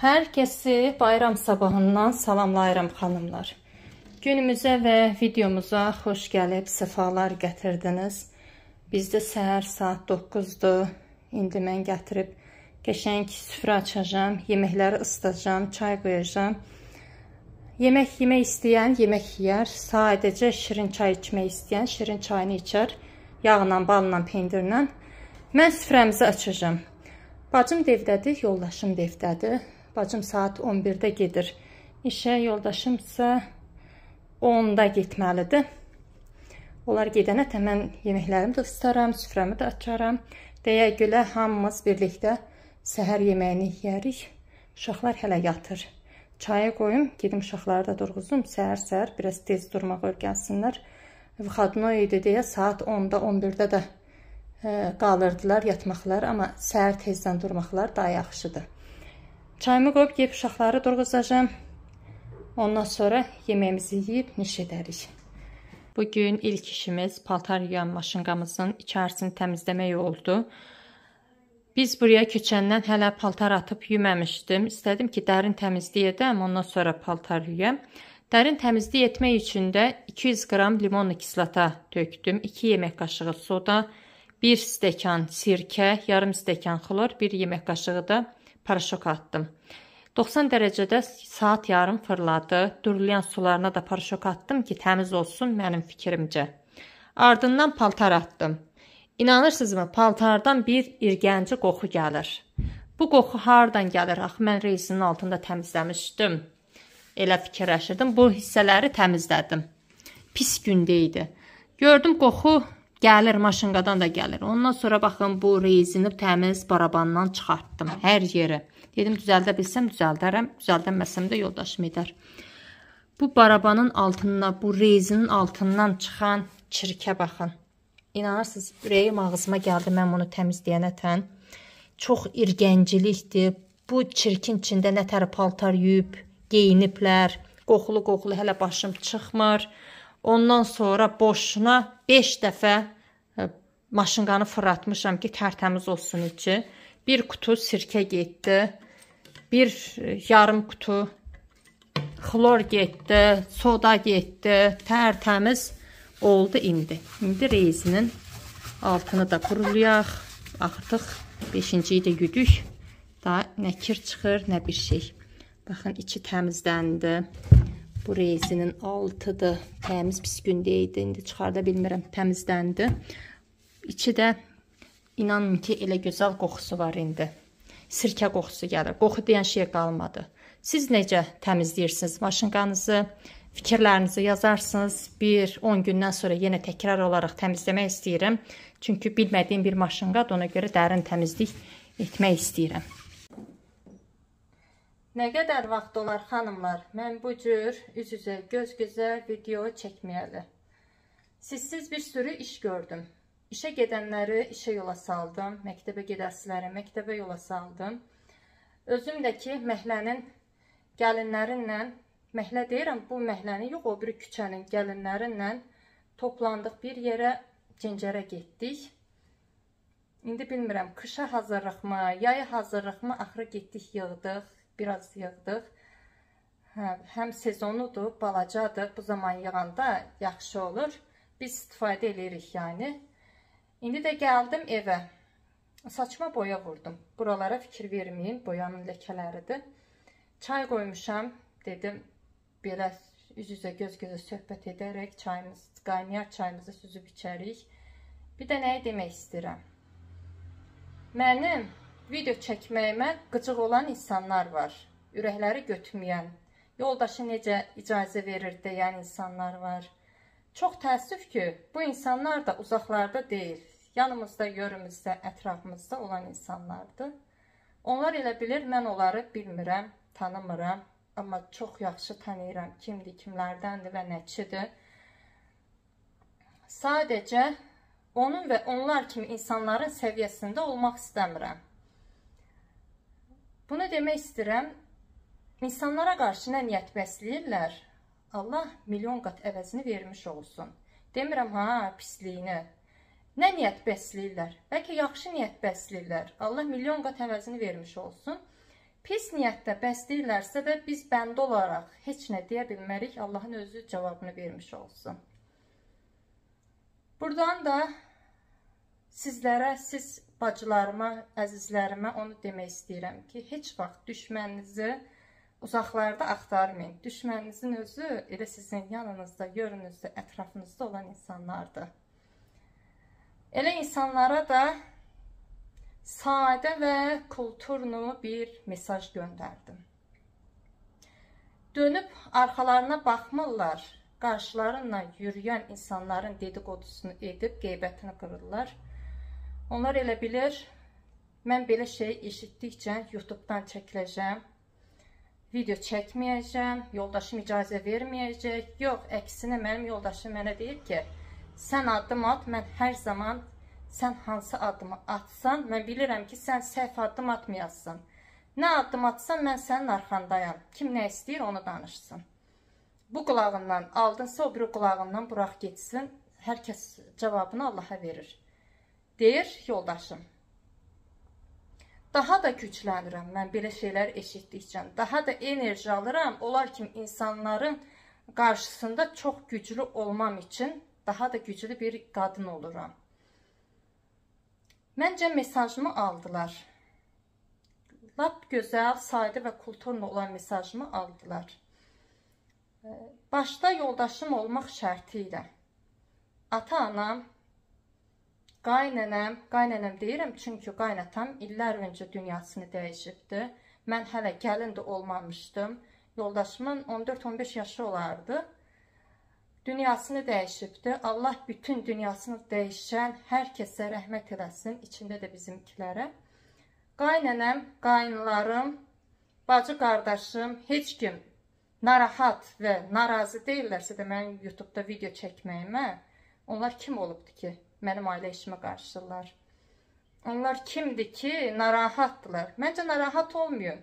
Herkesi bayram sabahından salamlayıram xanımlar. Günümüzə və videomuza xoş gəlib, səfalar gətirdiniz. Bizdə səhər saat 9-dur. İndi mən gətirib qəşəng süfrə açacağım, yeməkləri ısıtacağım, çay qoyacağım. Yemək yemək istəyən yemək yeyər, sadəcə şirin çay içmək istəyən şirin çayını içər, yağla, balla, pendirlə. Mən süfrəmizi açacağım. Bacım devdədir, yoldaşım devdədir. Bacım saat 11-də gedir işə, yoldaşım isə 10-da getməlidir. Onlar gedənə mən yeməklərimi də ısıtaram, süfrəmi də açaram. Deyə gülə hamımız birlikdə səhər yeməyini yeyərik. Uşaqlar hələ yatır. Çaya qoyum, gedim uşaqları da durğuzum. Səhər-səhər biraz tez durmaq öyrənsinlər. Xadno idi deyə saat 10-da, 11-də də qalırdılar yatmaqlar. Amma səhər tezdən durmaqlar daha yaxşıdır. Çayımı qoyub, yeyib uşaqları durğuzacağım. Ondan sonra yeməyimizi yeyib niş edərik. Bugün ilk işimiz paltar yuyan maşınqamızın içərisini təmizləmək oldu. Biz buraya köçəndən hələ paltar atıb yuməmişdim. İstədim ki, dərin təmizlik edəm, ondan sonra paltar yuyam. Dərin təmizlik etmək üçün də 200 qram limonlu kislata tökdüm. 2 yemək qaşığı soda, 1 stəkan sirkə, yarım stəkan xlor, 1 yemək qaşığı da paraşok attım. 90 dərəcədə saat yarım fırladı. Durulayan sularına da paraşok attım ki, təmiz olsun mənim fikrimcə. Ardından paltar attım. İnanırsınızmı, paltardan bir irgənci qoxu gəlir. Bu qoxu hardan gəlir? Axı, mən reysinin altında təmizləmişdim. Elə fikirləşirdim. Bu hissələri təmizlədim. Pis gündə idi. Gördüm, qoxu gəlir, maşınqadan da gəlir. Ondan sonra baxın, bu reysini təmiz barabandan çıxartdım. Hər yeri. Dedim, düzəldə bilsəm düzəldərəm. Düzəldəməsəm də yoldaşım edər. Bu barabanın altından, bu reysinin altından çıxan çirkə baxın. İnanırsınız, ürəyim ağzıma gəldi mən bunu təmizləyənətən. Çox irgəncilikdir. Bu çirkin içində nətər paltar yuyub, geyiniblər. Qoxulu-qoxulu hələ başım çıxmır. Ondan sonra boşuna 5 dəfə maşınqanı fırlatmışam ki, tərtəmiz olsun içi. Bir kutu sirkə getdi. Bir yarım kutu xlor getdi. Soda getdi. Tərtəmiz oldu indi. İndi reysinin altını da qurulayaq. Artıq 5-ciyi də güdük. Daha nə kir çıxır, nə bir şey. Baxın, içi təmizləndi. Bu reysinin altıdır. Təmiz pis gündə idi. İndi çıxarda bilmirəm. Təmizləndi. İçi də inanın ki, elə gözəl qoxusu var indi. Sirkə qoxusu gəlir. Qoxu deyən şey qalmadı. Siz necə təmizləyirsiniz maşınqanızı? Fikirlərinizi yazarsınız. 10 gündən sonra yenə təkrar olaraq təmizləmək istəyirəm. Çünki bilmədiyim bir maşınqadır. Ona görə dərin təmizlik etmək istəyirəm. Nə qədər vaxt olar xanımlar, mən bu cür üz-üzə, göz-gözə video çəkməyəli. Sizsiz bir sürü iş gördüm. İşə gedənləri işə yola saldım, məktəbə gedəsiləri məktəbə yola saldım. Özüm də ki, məhlənin gəlinlərinlə, məhlə deyirəm, bu məhlənin yox, o biri küçənin gəlinlərinlə toplandıq bir yerə, Cincərə getdik. İndi bilmirəm, qışa hazırlıqmı, yaya hazırlıqmı, axırı getdik, yığdıq. Biraz yığdıq. Həm sezonudur, balacadır. Bu zaman yığanda yaxşı olur. Biz istifadə edirik yəni. İndi də gəldim evə. Saçma boya vurdum. Buralara fikir verməyim. Boyanın ləkələridir. Çay qoymuşam. Dedim, belə üz-üzə, göz-gözə söhbət edərək çayımız, qaynayar çayımızı süzüb içərik. Bir də nəyi demək istəyirəm? Mənim video çəkməyimə qıcıq olan insanlar var. Ürəkləri götürməyən, yoldaşı necə icazə verir deyən insanlar var. Çox təəssüf ki, bu insanlar da uzaqlarda deyil. Yanımızda, yörümüzdə, ətrafımızda olan insanlardır. Onlar elə bilir, mən onları bilmirəm, tanımıram. Amma çox yaxşı tanıyıram kimdir, kimlərdəndir və nəçidir. Sadəcə onun və onlar kimi insanların səviyyəsində olmaq istəmirəm. Bunu demək istəyirəm, insanlara qarşı nə niyyət bəsləyirlər, Allah milyon qat əvəzini vermiş olsun. Demirəm, pisliyini. Nə niyyət bəsləyirlər? Bəlkə yaxşı niyyət bəsləyirlər. Allah milyon qat əvəzini vermiş olsun. Pis niyyətdə bəsləyirlərsə də biz bəndə olaraq heç nə deyə bilmərik. Allahın özü cavabını vermiş olsun. Buradan da sizlərə, siz bacılarıma, əzizlərimə onu demək istəyirəm ki, heç vaxt düşməninizi uzaqlarda axtarmayın. Düşməninizin özü elə sizin yanınızda, yörünüzdə, ətrafınızda olan insanlardır. Elə insanlara da sadə və kulturlu bir mesaj göndərdim. Dönüb arxalarına baxmırlar, qarşılarına yürüyən insanların dediqodusunu edib qeybətini qırırlar. Onlar elə bilir, mən belə şey eşitdikcə YouTube'dan çəkiləcəm, video çəkməyəcəm, yoldaşım icazə verməyəcək. Yox, əksinə mənim yoldaşım mənə deyir ki, sən addım at, mən hər zaman sən hansı addımı atsan, mən bilirəm ki, sən səhv addım atmayasın. Nə addım atsan, mən sənin arxandayam. Kim nə istəyir, onu danışsın. Bu qulağından aldınsa, o biri qulağından burax getsin. Hər kəs cavabını Allaha verir. Deyir yoldaşım. Daha da güclənirəm mən belə şeylər eşitdikcə. Daha da enerji alıram. Onlar kimi insanların qarşısında çox güclü olmam üçün daha da güclü bir qadın oluram. Məncə mesajımı aldılar. Lap gözəl, sadə və kulturlu olan mesajımı aldılar. Başda yoldaşım olmaq şərti ilə. Ata-anam, qaynənəm deyirəm, çünki qaynatam illər öncə dünyasını dəyişibdi. Mən hələ gəlin də olmamışdım. Yoldaşımın 14-15 yaşı olardı. Dünyasını dəyişibdi. Allah bütün dünyasını dəyişən hər kəsə rəhmət eləsin, içində də bizimkilərə. Qaynənəm, qaynlarım, bacı qardaşım, heç kim narahat və narazı deyirlərsə də mənim YouTube'da video çəkməyimə, onlar kim olubdur ki, mənim ailə işimə qarşılar? Onlar kimdir ki, narahatdırlar? Məncə narahat olmayın.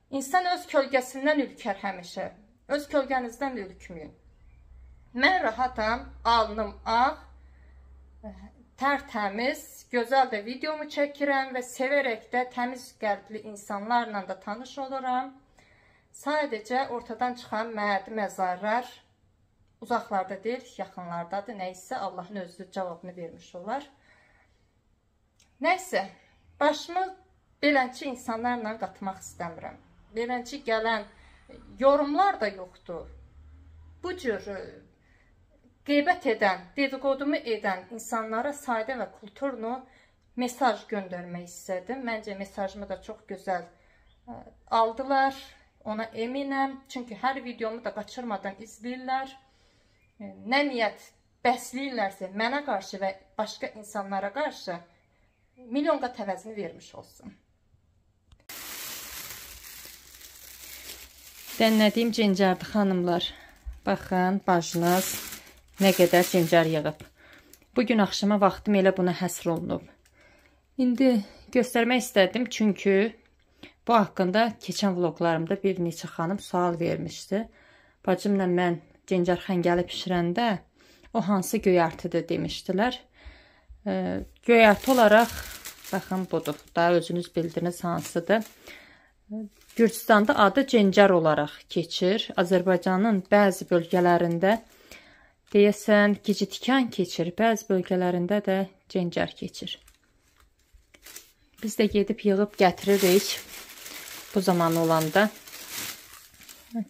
İnsan öz kölgəsindən ürkər həmişə. Öz kölgənizdən ürkməyin. Mən rahatam, alnım ağ, tərtəmiz, gözəl də videomu çəkirəm və sevərək də təmiz qəlbli insanlarla da tanış oluram. Sadəcə ortadan çıxan mədi məzarlar uzaqlarda deyil, yaxınlardadır. Nəysə Allahın özü cavabını vermiş olar. Nəysə, başımı belənçi insanlarla qatmaq istəmirəm. Belənçi gələn yorumlar da yoxdur. Bu cür qeybət edən, dedikodumu edən insanlara sadə və kulturlu mesaj göndərmək istədim. Məncə mesajımı da çox gözəl aldılar. Ona eminəm. Çünki hər videomu da qaçırmadan izləyirlər. Nə niyyət bəsləyirlərsə mənə qarşı və başqa insanlara qarşı milyon qat əvəzini vermiş olsun. Dənlədiyim cincərdir xanımlar. Baxın, bacınız nə qədər cincər yığıb. Bugün axşama vaxtım elə buna həsr olunub. İndi göstərmək istədim, çünki bu haqqında keçən vloglarımda bir neçə xanım sual vermişdi. Bacımla mən cincər xəngəli pişirəndə o hansı göyərtidir demişdilər. Göyərti olaraq, baxın budur, daha özünüz bildiniz hansıdır. Gürcüstanda adı cincər olaraq keçir. Azərbaycanın bəzi bölgələrində deyəsən gicitikan keçir, bəzi bölgələrində də cincər keçir. Biz də gedib yığıb gətiririk bu zaman olanda.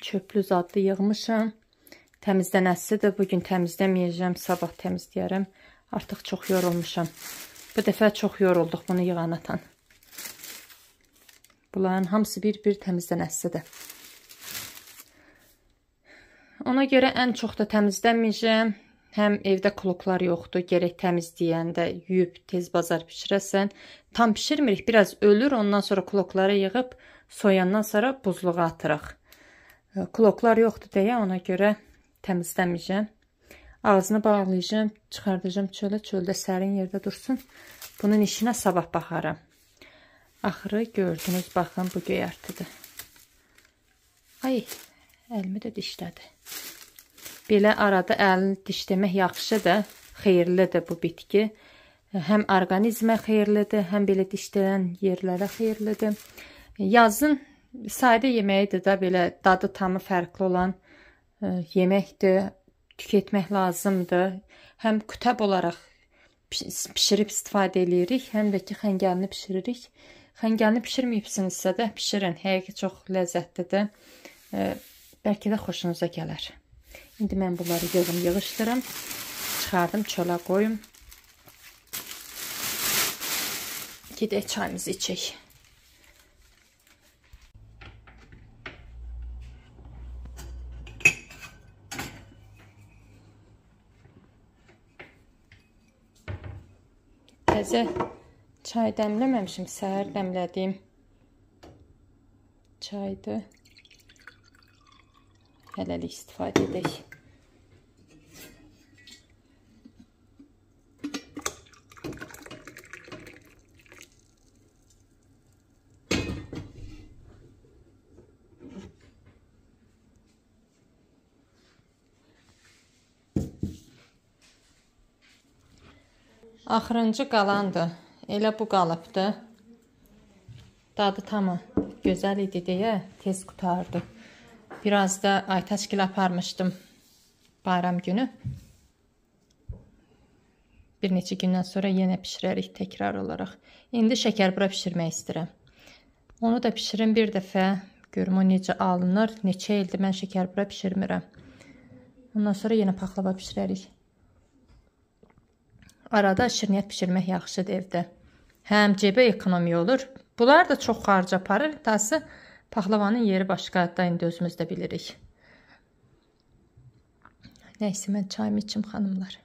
Çöplü zadlı yığmışam. Təmizlənəsidir. Bugün təmizləməyəcəm, sabah təmizləyərəm. Artıq çox yorulmuşam. Bu dəfə çox yorulduq bunu yığanatan. Bunların hamısı bir-bir təmizlənəsidir. Ona görə ən çox da təmizləməyəcəm. Həm evdə kloklar yoxdur. Gerək təmizləyəndə yuyub tez bazar pişirəsən. Tam pişirmirik. Biraz ölür. Ondan sonra klokları yığıb soyandan sonra buzluğa atırıq. Kloklar yoxdur deyə ona görə təmizləməyəcəm. Ağzını bağlayacağım. Çıxardacağım çölə. Çöldə sərin yerdə dursun. Bunun işinə sabah baxaram. Axırı gördünüz. Baxın bu göyərtidir. Ay, əlimi də dişlədi. Belə arada əlini dişləmək yaxşıdır, xeyirlidir bu bitki. Həm orqanizmə xeyirlidir, həm belə dişlənən yerlərə xeyirlidir. Yazın sadə yeməyidir də, belə dadı tamı fərqli olan yeməkdir. Tüketmək lazımdır. Həm kütəb olaraq pişirib istifadə edirik, həm də ki xəngəlini pişiririk. Xəngəlini pişirməyibsinizsə də pişirin. Həqiqi çox ləzzətlidir. Bəlkə də xoşunuza gələr. İndi mən bunları yığışdırım. Çıxardım, çölə qoyum. Gedək çayımızı içək. Təzə çay dəmləməmişim, səhər dəmlədiyim çaydır. Hələlik istifadə edək. Axırıncı qalandı. Elə bu qalıbdı. Dadı tamı gözəl idi deyə tez qutardı. Biraz da Aytaçgil aparmışdım bayram günü. Bir neçə gündən sonra yenə pişirərik təkrar olaraq. İndi şəkərbura pişirmək istəyirəm. Onu da pişirim bir dəfə. Görüm o necə alınır. Neçə ildir mən şəkərbura pişirmirəm. Ondan sonra yenə paxlava pişirərik. Arada şirniyyat pişirmək yaxşıdır evdə. Həm cebə ekonomiya olur. Bunlar da çox xarc aparır. Tası paxlavanın yeri başqa da indi özümüz də bilirik. Nəysə mən çayımı içim xanımlar.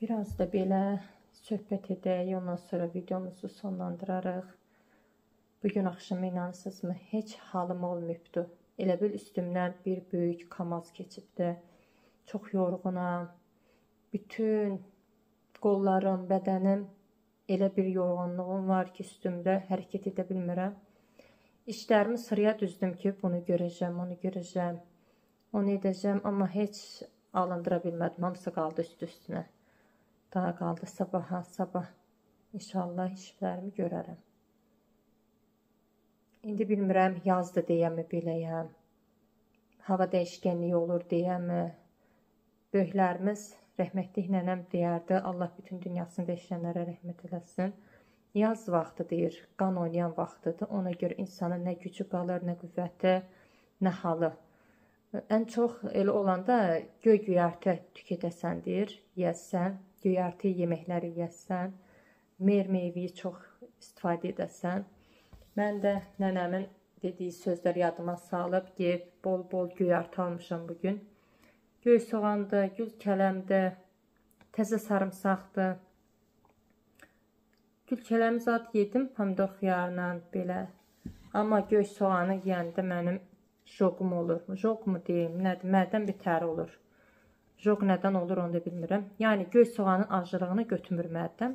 Biraz da belə söhbət edək, ondan sonra videomuzu sonlandırarıq. Bugün axşam inanırsınızmı, heç halım olmayıbdı. Elə bil üstümdən bir böyük kamaz keçibdi. Çox yorğunam. Bütün qollarım, bədənim elə bir yorğunluğum var ki, üstümdə hərəkət edə bilmirəm. İşlərimi sıraya düzdüm ki, bunu görəcəm, onu görəcəm, onu edəcəm, amma heç alındıra bilmədim. Hamısı qaldı üst-üstünə. Daha qaldı sabaha, sabah inşallah işlərimi görərəm. İndi bilmirəm, yazdı deyəmi beləyəm, hava dəyişkənliyi olur deyəmi. Böyüklərimiz rəhmətlik nənəm deyərdi, Allah bütün dünyasını dəyişənlərə rəhmət eləsin. Yaz vaxtı deyir, qan oynayan vaxtıdır. Ona görə insanın nə gücü qalır, nə qüvvəti, nə halı. Ən çox elə olanda göy göyərti tüketəsən deyir, yeyəsən, göyərti yeməkləri yeyəsən, meyvəyi çox istifadə edəsən. Mən də nənəmin dediyi sözlər yadıma salıb, deyib, bol-bol göyərti almışam bugün. Göy soğandır, gül kələmdir, təzə sarımsaqdır. Gül kələmi zat yedim, pomidor xiyarla belə. Amma göy soğanı yeyəndə mənim joqum olur. Joq mu deyim, nədir? Mədəm bitəri olur. Joq nədən olur, onu da bilmirəm. Yəni, göy soğanın acılığını götürmür mədəm.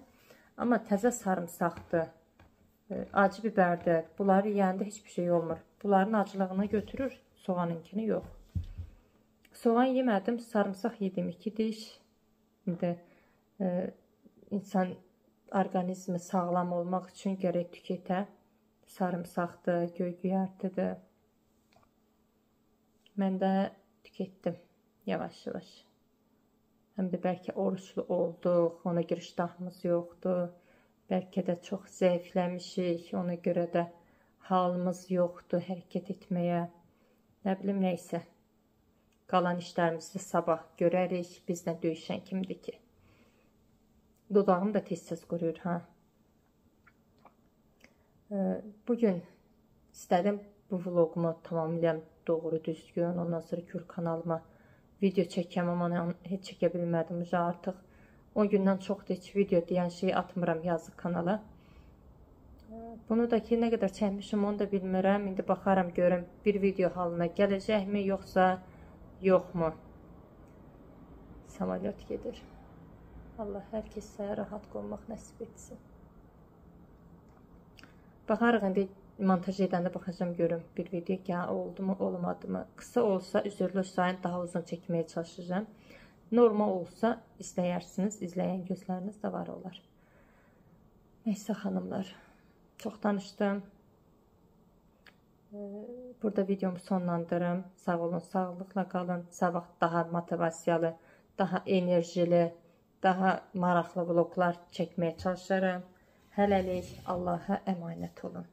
Amma təzə sarımsaqdır, acı bibərdir. Bunları yeyəndə heç bir şey olmur. Bunların acılığını götürür, soğanınkini yox. Soğan yemədim, sarımsaq yedim 2 diş. İndi insan orqanizmi sağlam olmaq üçün gərək tüketə. Sarımsaqdır, göy göyərtidir. Mən də tüketdim yavaş-yavaş. Həm də bəlkə oruçlu olduq, ona görə iştahımız yoxdur. Bəlkə də çox zəifləmişik, ona görə də halımız yoxdur hərəkət etməyə. Nə bilim, neysə. Qalan işlərimizi sabah görərik, bizlə döyüşən kimdir ki? Dodağım da tez-tez quruyur, ha? Bugün istədim bu vlogumu tamamlayam doğru düzgün. Ondan sonra Gül kanalıma video çəkəm, amma heç çəkə bilmədim. Artıq o gündən çoxdur heç video deyən şeyi atmıram yazıq kanala. Bunu da ki, nə qədər çəkmişim onu da bilmirəm. İndi baxaram görüm bir video halına gələcəkmi, yoxsa yoxmu? Samolyot gedir. Allah hər kəsə rahat qolmaq nəsib etsin. Baxarıq, indi montaj edəndə baxacam görüm bir video ki, oldu mu, olmadı mı? Qısa olsa, üzrlü sayın daha uzun çəkməyə çalışacağım. Normal olsa izləyərsiniz, izləyən gözləriniz də var olar. Neysə xanımlar, çox danışdım. Burada videomu sonlandırım. Sağ olun, sağlıqla qalın. Sabah daha motivasiyalı, daha enerjili, daha maraqlı vloglar çəkməyə çalışarım. Hələlik Allaha əmanət olun.